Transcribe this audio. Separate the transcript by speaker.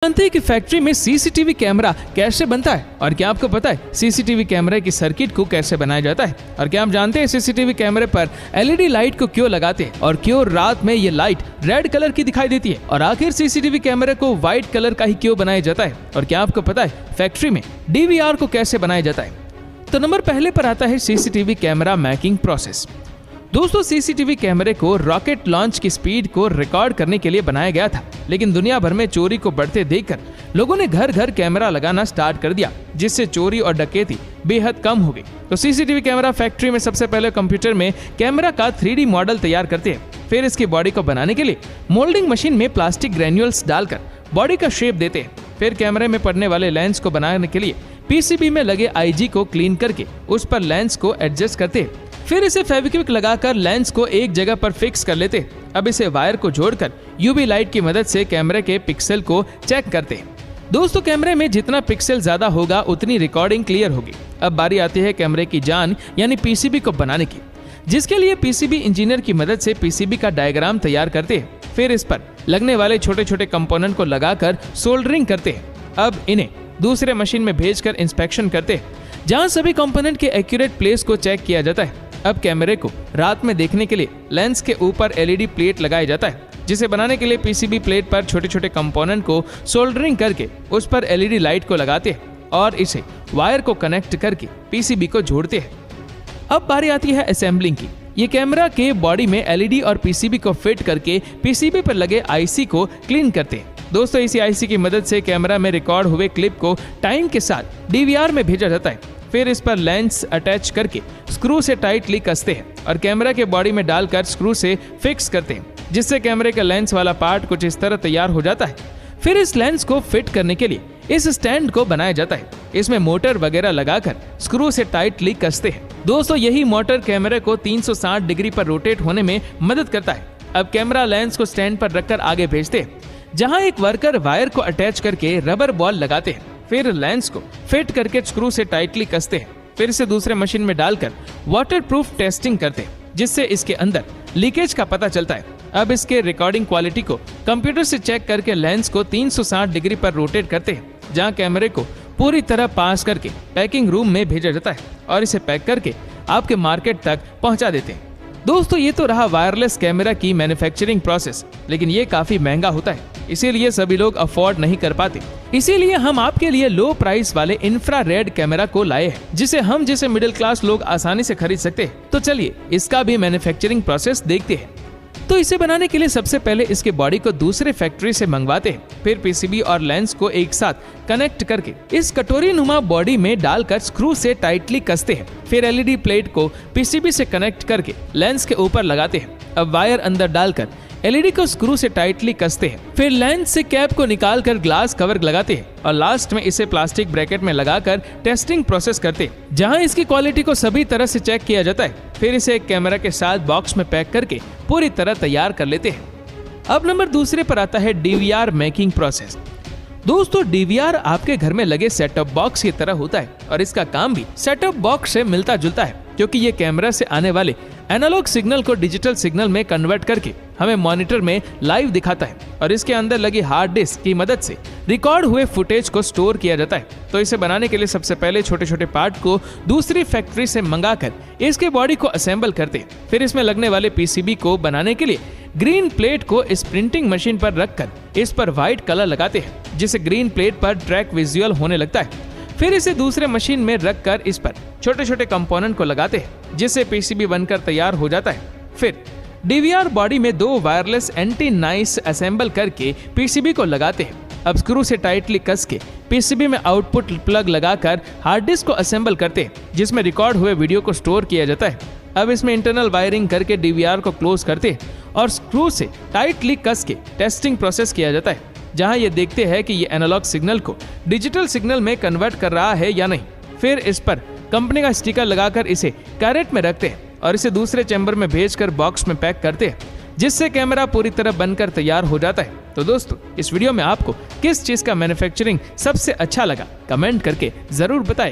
Speaker 1: जानते हैं कि फैक्ट्री में सीसीटीवी कैमरा कैसे बनता है और क्या आपको पता है सीसीटीवी कैमरे की सर्किट को कैसे बनाया जाता है और क्या आप जानते हैं सीसीटीवी कैमरे पर एलईडी लाइट को क्यों लगाते हैं और क्यों रात में ये लाइट रेड कलर की दिखाई देती है और आखिर सीसीटीवी कैमरे को व्हाइट कलर का ही क्यों बनाया जाता है और क्या आपको पता है फैक्ट्री में डीवीआर को कैसे बनाया जाता है। तो नंबर पहले पर आता है सीसीटीवी कैमरा मेकिंग प्रोसेस। दोस्तों सीसीटीवी कैमरे को रॉकेट लॉन्च की स्पीड को रिकॉर्ड करने के लिए बनाया गया था, लेकिन दुनिया भर में चोरी को बढ़ते देखकर लोगों ने घर घर कैमरा लगाना स्टार्ट कर दिया, जिससे चोरी और डकैती बेहद कम हो गई। तो सीसीटीवी कैमरा फैक्ट्री में सबसे पहले कंप्यूटर में कैमरा का 3D मॉडल तैयार करते हैं, फिर इसकी बॉडी को बनाने के लिए मोल्डिंग मशीन में प्लास्टिक ग्रेन्यूल्स डालकर बॉडी का शेप देते हैं, फिर कैमरे में पड़ने वाले लेंस को बनाने के लिए पीसीबी में लगे आईजी को क्लीन करके उस पर लेंस को एडजस्ट करते हैं, फिर इसे फेविक्विक लगाकर लेंस को एक जगह पर फिक्स कर लेते हैं। अब इसे वायर को जोड़कर यूवी लाइट की मदद से कैमरे के पिक्सल को चेक करते हैं। दोस्तों कैमरे में जितना पिक्सल ज्यादा होगा उतनी रिकॉर्डिंग क्लियर होगी। अब बारी आती है कैमरे की जान यानी पीसीबी को बनाने की, जिसके लिए पीसीबी इंजीनियर की मदद से पीसीबी का डायग्राम तैयार करते हैं, फिर इस पर लगने वाले छोटे छोटे कंपोनेंट को लगाकर सोल्डरिंग करते हैं। अब इन्हें दूसरे मशीन में भेजकर इंस्पेक्शन करते हैं, जहां सभी कंपोनेंट के एक्यूरेट प्लेस को चेक किया जाता है। अब कैमरे को रात में देखने के लिए लेंस के ऊपर एलईडी प्लेट लगाया जाता है, जिसे बनाने के लिए पीसीबी प्लेट पर छोटे छोटे कंपोनेंट को सोल्डरिंग करके उस पर एलईडी लाइट को लगाते हैं और इसे वायर को कनेक्ट करके पीसीबी को जोड़ते हैं। अब बारी आती है असेंबलिंग की। ये कैमरा के बॉडी में एलईडी और पीसीबी को फिट करके पीसीबी पर लगे आईसी को क्लीन करते हैं। दोस्तों इसी आईसी की मदद से कैमरा में रिकॉर्ड हुए क्लिप को टाइम के साथ डीवीआर में भेजा जाता है, फिर इस पर लेंस अटैच करके स्क्रू से टाइटली कसते हैं और कैमरा के बॉडी में डालकर स्क्रू से फिक्स करते हैं, जिससे कैमरे का लेंस वाला पार्ट कुछ इस तरह तैयार हो जाता है। फिर इस लेंस को फिट करने के लिए इस स्टैंड को बनाया जाता है, इसमें मोटर वगैरह लगाकर स्क्रू से टाइटली कसते हैं। दोस्तों यही मोटर कैमरे को 360 डिग्री पर रोटेट होने में मदद करता है। अब कैमरा लेंस को स्टैंड पर रखकर आगे भेजते हैं, जहां एक वर्कर वायर को अटैच करके रबर बॉल लगाते हैं, फिर लेंस को फिट करके स्क्रू से टाइटली कसते हैं, फिर इसे दूसरे मशीन में डालकर वाटरप्रूफ टेस्टिंग करते हैं, जिससे इसके अंदर लीकेज का पता चलता है। अब इसके रिकॉर्डिंग क्वालिटी को कंप्यूटर से चेक करके लेंस को 360 डिग्री पर रोटेट करते हैं, जहां कैमरे को पूरी तरह पास करके पैकिंग रूम में भेजा जाता है और इसे पैक करके आपके मार्केट तक पहुंचा देते हैं। दोस्तों ये तो रहा वायरलेस कैमरा की मैन्युफैक्चरिंग प्रोसेस, लेकिन ये काफी महंगा होता है, इसीलिए सभी लोग अफोर्ड नहीं कर पाते। इसीलिए हम आपके लिए लो प्राइस वाले इंफ्रारेड कैमरा को लाए हैं, जिसे हम जैसे मिडिल क्लास लोग आसानी से खरीद सकते हैं। तो चलिए इसका भी मैन्युफैक्चरिंग प्रोसेस देखते हैं। तो इसे बनाने के लिए सबसे पहले इसके बॉडी को दूसरे फैक्ट्री से मंगवाते हैं, फिर पीसीबी और लेंस को एक साथ कनेक्ट करके इस कटोरी नुमा बॉडी में डालकर स्क्रू से टाइटली कसते हैं, फिर एलईडी प्लेट को पीसीबी से कनेक्ट करके लेंस के ऊपर लगाते हैं। अब वायर अंदर डालकर एलईडी को स्क्रू से टाइटली कसते हैं, फिर लेंस से कैप को निकालकर ग्लास कवर लगाते हैं और लास्ट में इसे प्लास्टिक ब्रैकेट में लगाकर टेस्टिंग प्रोसेस करते हैं, जहां इसकी क्वालिटी को सभी तरह से चेक किया जाता है। फिर इसे एक कैमरा के साथ बॉक्स में पैक करके पूरी तरह तैयार कर लेते हैं। अब नंबर दूसरे पर आता है डीवीआर मेकिंग प्रोसेस। दोस्तों डीवीआर आपके घर में लगे सेटअप बॉक्स की तरह होता है और इसका काम भी सेटअप बॉक्स से मिलता जुलता है, क्योंकि ये कैमरा से आने वाले एनालॉग सिग्नल को डिजिटल सिग्नल में कन्वर्ट करके हमें मॉनिटर में लाइव दिखाता है और इसके अंदर लगी हार्ड डिस्क की मदद से रिकॉर्ड हुए फुटेज को स्टोर किया जाता है। तो इसे बनाने के लिए सबसे पहले छोटे छोटे पार्ट को दूसरी फैक्ट्री से मंगाकर इसके बॉडी को असेंबल करते हैं, फिर इसमें लगने वाले पीसीबी को बनाने के लिए ग्रीन प्लेट को इस प्रिंटिंग मशीन पर रखकर इस पर व्हाइट कलर लगाते हैं, जिससे ग्रीन प्लेट पर ट्रैक विजुअल होने लगता है। फिर इसे दूसरे मशीन में रखकर इस पर छोटे छोटे कंपोनेंट को लगाते हैं, जिससे पीसीबी बनकर तैयार हो जाता है। फिर डीवीआर बॉडी में 2 वायरलेस एंटी नाइस असेंबल करके पीसीबी को लगाते हैं। अब स्क्रू से टाइटली कस के पीसीबी में आउटपुट प्लग लगाकर हार्ड डिस्क को असेंबल करते हैं, जिसमें रिकॉर्ड हुए वीडियो को स्टोर किया जाता है। अब इसमें इंटरनल वायरिंग करके डीवीआर को क्लोज करते हैं और स्क्रू से टाइटली कस के टेस्टिंग प्रोसेस किया जाता है, जहां ये देखते हैं कि ये एनालॉग सिग्नल को डिजिटल सिग्नल में कन्वर्ट कर रहा है या नहीं। फिर इस पर कंपनी का स्टिकर लगाकर इसे कैरेट में रखते हैं और इसे दूसरे चैम्बर में भेजकर बॉक्स में पैक करते हैं, जिससे कैमरा पूरी तरह बनकर तैयार हो जाता है। तो दोस्तों इस वीडियो में आपको किस चीज का मैन्युफैक्चरिंग सबसे अच्छा लगा कमेंट करके जरूर बताएं।